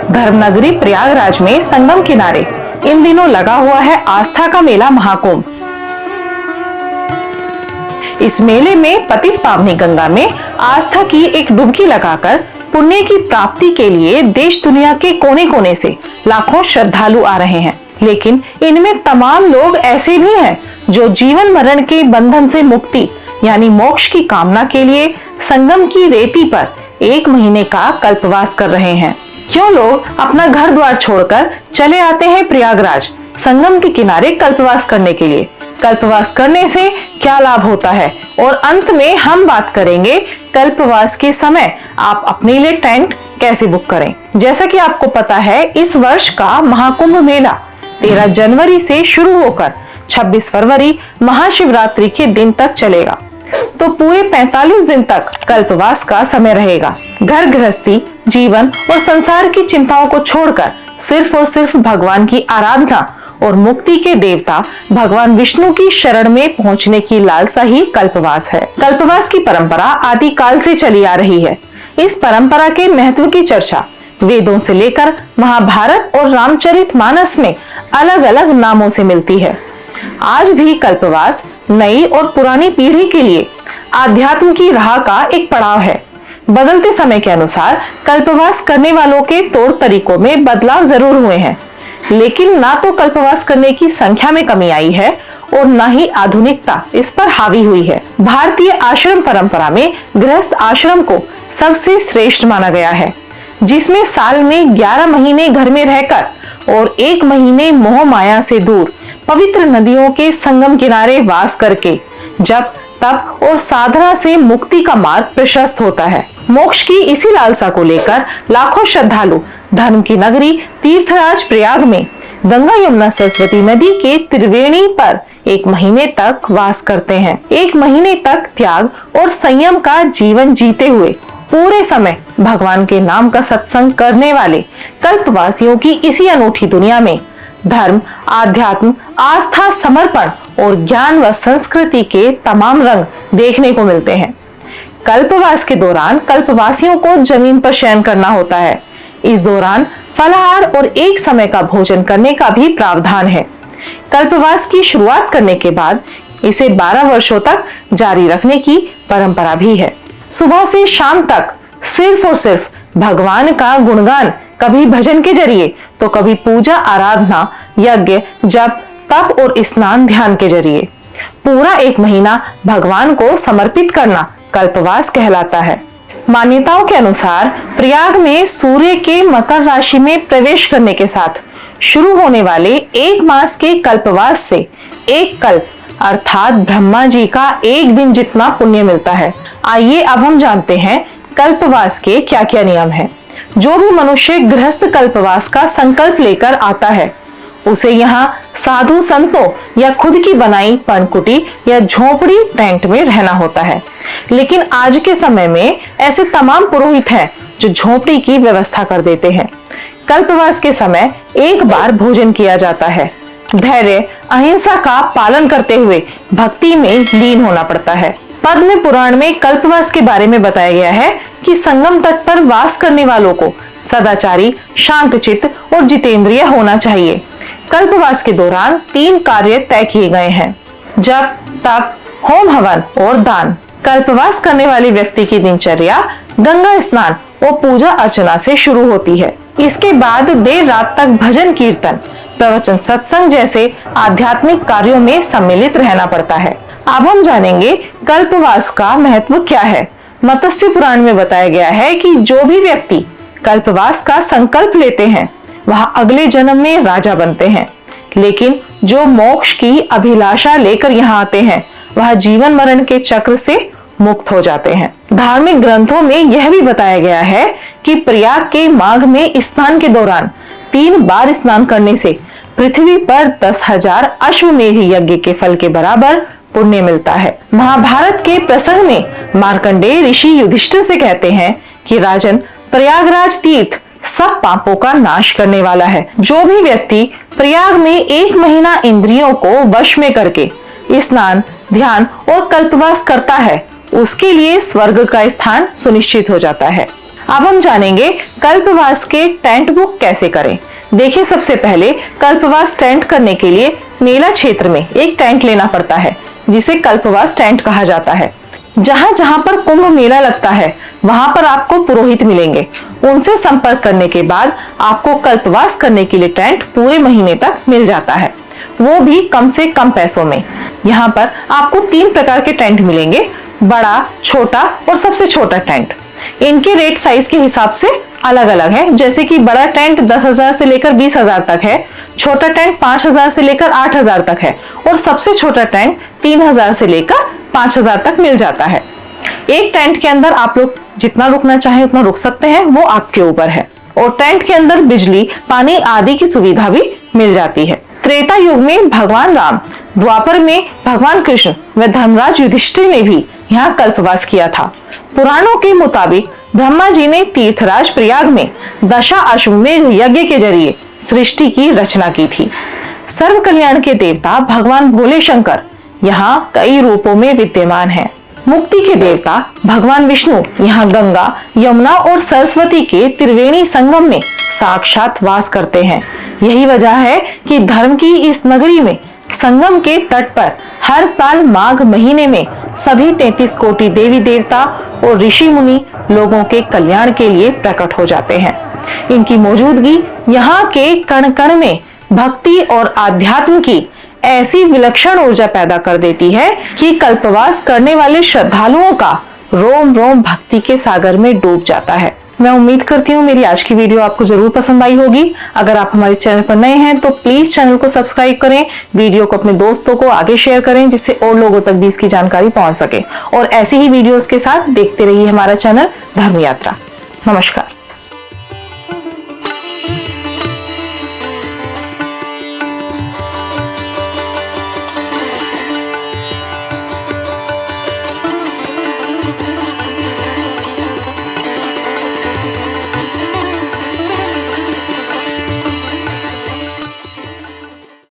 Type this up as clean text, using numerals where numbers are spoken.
धर्मनगरी प्रयागराज में संगम किनारे इन दिनों लगा हुआ है आस्था का मेला महाकुंभ। इस मेले में पतित पावनी गंगा में आस्था की एक डुबकी लगाकर पुण्य की प्राप्ति के लिए देश दुनिया के कोने कोने से लाखों श्रद्धालु आ रहे हैं। लेकिन इनमें तमाम लोग ऐसे भी हैं जो जीवन मरण के बंधन से मुक्ति यानी मोक्ष की कामना के लिए संगम की रेती पर 1 महीने का कल्पवास कर रहे हैं। क्यों लोग अपना घर द्वार छोड़कर चले आते हैं प्रयागराज संगम के किनारे कल्पवास करने के लिए? कल्पवास करने से क्या लाभ होता है और अंत में हम बात करेंगे कल्पवास के समय आप अपने लिए टेंट कैसे बुक करें। जैसा कि आपको पता है, इस वर्ष का महाकुंभ मेला 13 जनवरी से शुरू होकर 26 फरवरी महाशिवरात्रि के दिन तक चलेगा। तो पूरे 45 दिन तक कल्पवास का समय रहेगा। घर गृहस्थी जीवन और संसार की चिंताओं को छोड़कर सिर्फ और सिर्फ भगवान की आराधना और मुक्ति के देवता भगवान विष्णु की शरण में पहुंचने की लालसा ही कल्पवास है। कल्पवास की परंपरा आदि काल से चली आ रही है। इस परंपरा के महत्व की चर्चा वेदों से लेकर महाभारत और रामचरितमानस में अलग अलग नामों से मिलती है। आज भी कल्पवास नई और पुरानी पीढ़ी के लिए आध्यात्म की राह का एक पड़ाव है। बदलते समय के अनुसार कल्पवास करने वालों के तौर तरीकों में बदलाव जरूर हुए हैं, लेकिन ना तो कल्पवास करने की संख्या में कमी आई है और न ही आधुनिकता इस पर हावी हुई है। भारतीय आश्रम परंपरा में गृहस्थ आश्रम को सबसे श्रेष्ठ माना गया है, जिसमें साल में 11 महीने घर में रहकर और 1 महीने मोह माया से दूर पवित्र नदियों के संगम किनारे वास करके जप तप और साधना से मुक्ति का मार्ग प्रशस्त होता है। मोक्ष की इसी लालसा को लेकर लाखों श्रद्धालु धर्म की नगरी तीर्थराज प्रयाग में गंगा यमुना सरस्वती नदी के त्रिवेणी पर 1 महीने तक वास करते हैं। 1 महीने तक त्याग और संयम का जीवन जीते हुए पूरे समय भगवान के नाम का सत्संग करने वाले कल्पवासियों की इसी अनूठी दुनिया में धर्म आध्यात्म आस्था समर्पण और ज्ञान व संस्कृति के तमाम रंग देखने को मिलते हैं। कल्पवास के दौरान कल्पवासियों को जमीन पर शयन करना होता है। इस दौरान फलाहार और एक समय का भोजन करने का भी प्रावधान है। कल्पवास की शुरुआत करने के बाद इसे 12 वर्षों तक जारी रखने की परंपरा भी है। सुबह से शाम तक सिर्फ और सिर्फ भगवान का गुणगान, कभी भजन के जरिए तो कभी पूजा आराधना यज्ञ जप तप और स्नान ध्यान के जरिए पूरा 1 महीना भगवान को समर्पित करना कल्पवास कहलाता है। मान्यताओं के अनुसार प्रयाग में सूर्य के मकर राशि में प्रवेश करने के साथ शुरू होने वाले 1 मास के कल्पवास से 1 कल्प अर्थात ब्रह्मा जी का 1 दिन जितना पुण्य मिलता है। आइए अब हम जानते हैं कल्पवास के क्या क्या नियम हैं। जो भी मनुष्य गृहस्थ कल्पवास का संकल्प लेकर आता है उसे यहाँ साधु संतों या खुद की बनाई पनकुटी या झोपड़ी टेंट में रहना होता है। लेकिन आज के समय में ऐसे तमाम पुरोहित हैं जो झोपड़ी की व्यवस्था कर देते हैं। कल्पवास के समय 1 बार भोजन किया जाता है। धैर्य अहिंसा का पालन करते हुए भक्ति में लीन होना पड़ता है। पद्म पुराण में कल्पवास के बारे में बताया गया है कि संगम तट पर वास करने वालों को सदाचारी शांतचित्त और जितेंद्रिय होना चाहिए। कल्पवास के दौरान 3 कार्य तय किए गए हैं: जप तप होम हवन और दान। कल्पवास करने वाले व्यक्ति की दिनचर्या गंगा स्नान और पूजा अर्चना से शुरू होती है। इसके बाद देर रात तक भजन कीर्तन प्रवचन सत्संग जैसे आध्यात्मिक कार्यों में सम्मिलित रहना पड़ता है। अब हम जानेंगे कल्पवास का महत्व क्या है। मत्स्य पुराण में बताया गया है कि जो भी व्यक्ति कल्पवास का संकल्प लेते हैं वह अगले जन्म में राजा बनते हैं, लेकिन जो मोक्ष की अभिलाषा लेकर यहाँ आते हैं वह जीवन मरण के चक्र से मुक्त हो जाते हैं। धार्मिक ग्रंथों में यह भी बताया गया है कि प्रयाग के माघ में स्नान के दौरान 3 बार स्नान करने से पृथ्वी पर 10,000 अश्वमेध यज्ञ के फल के बराबर पुण्य मिलता है। महाभारत के प्रसंग में मार्कंडेय ऋषि युधिष्ठिर से कहते हैं कि राजन, प्रयागराज तीर्थ सब पापों का नाश करने वाला है। जो भी व्यक्ति प्रयाग में 1 महीना इंद्रियों को वश में करके स्नान ध्यान और कल्पवास करता है उसके लिए स्वर्ग का स्थान सुनिश्चित हो जाता है। अब हम जानेंगे कल्पवास के टेंट बुक कैसे करें। देखिए, सबसे पहले कल्पवास टेंट करने के लिए मेला क्षेत्र में एक टेंट लेना पड़ता है, जिसे कल्पवास टेंट कहा जाता है। जहाँ जहाँ पर कुंभ मेला लगता है वहां पर आपको पुरोहित मिलेंगे। उनसे संपर्क करने के बाद आपको कल्पवास करने के लिए टेंट पूरे महीने तक मिल जाता है, वो भी कम से कम पैसों में। यहाँ पर आपको 3 प्रकार के टेंट मिलेंगे, बड़ा, छोटा और सबसे छोटा टेंट। इनके रेट साइज के हिसाब से अलग अलग है, जैसे कि बड़ा टेंट 10,000 से लेकर 20,000 तक है, छोटा टेंट 5,000 से लेकर 8,000 तक है और सबसे छोटा टेंट 3,000 से लेकर 5,000 तक मिल जाता है। एक टेंट के अंदर आप लोग जितना रुकना चाहे उतना रुक सकते हैं, वो आपके ऊपर है। और टेंट के अंदर बिजली, पानी आदि की सुविधा भी मिल जाती है। त्रेता युग में भगवान राम, द्वापर में भगवान कृष्ण व धर्मराज युधिष्ठिर ने भी यहाँ कल्पवास किया था। पुराणों के मुताबिक ब्रह्मा जी ने तीर्थराज प्रयाग में दशा अश्वमेध यज्ञ के जरिए सृष्टि की रचना की थी। सर्व कल्याण के देवता भगवान भोले शंकर यहाँ कई रूपों में विद्यमान हैं। मुक्ति के देवता भगवान विष्णु यहाँ गंगा, यमुना और सरस्वती के त्रिवेणी संगम में साक्षात वास करते हैं। यही वजह है कि धर्म की इस नगरी में संगम के तट पर हर साल माघ महीने में सभी 33 कोटि देवी देवता और ऋषि मुनि लोगों के कल्याण के लिए प्रकट हो जाते हैं। इनकी मौजूदगी यहाँ के कण कण में भक्ति और आध्यात्म की ऐसी विलक्षण ऊर्जा पैदा कर देती है कि कल्पवास करने वाले श्रद्धालुओं का रोम रोम भक्ति के सागर में डूब जाता है। मैं उम्मीद करती हूँ मेरी आज की वीडियो आपको जरूर पसंद आई होगी। अगर आप हमारे चैनल पर नए हैं तो प्लीज चैनल को सब्सक्राइब करें, वीडियो को अपने दोस्तों को आगे शेयर करें, जिससे और लोगों तक भी इसकी जानकारी पहुंच सके। और ऐसी ही वीडियोस के साथ देखते रहिए हमारा चैनल धर्म यात्रा। नमस्कार।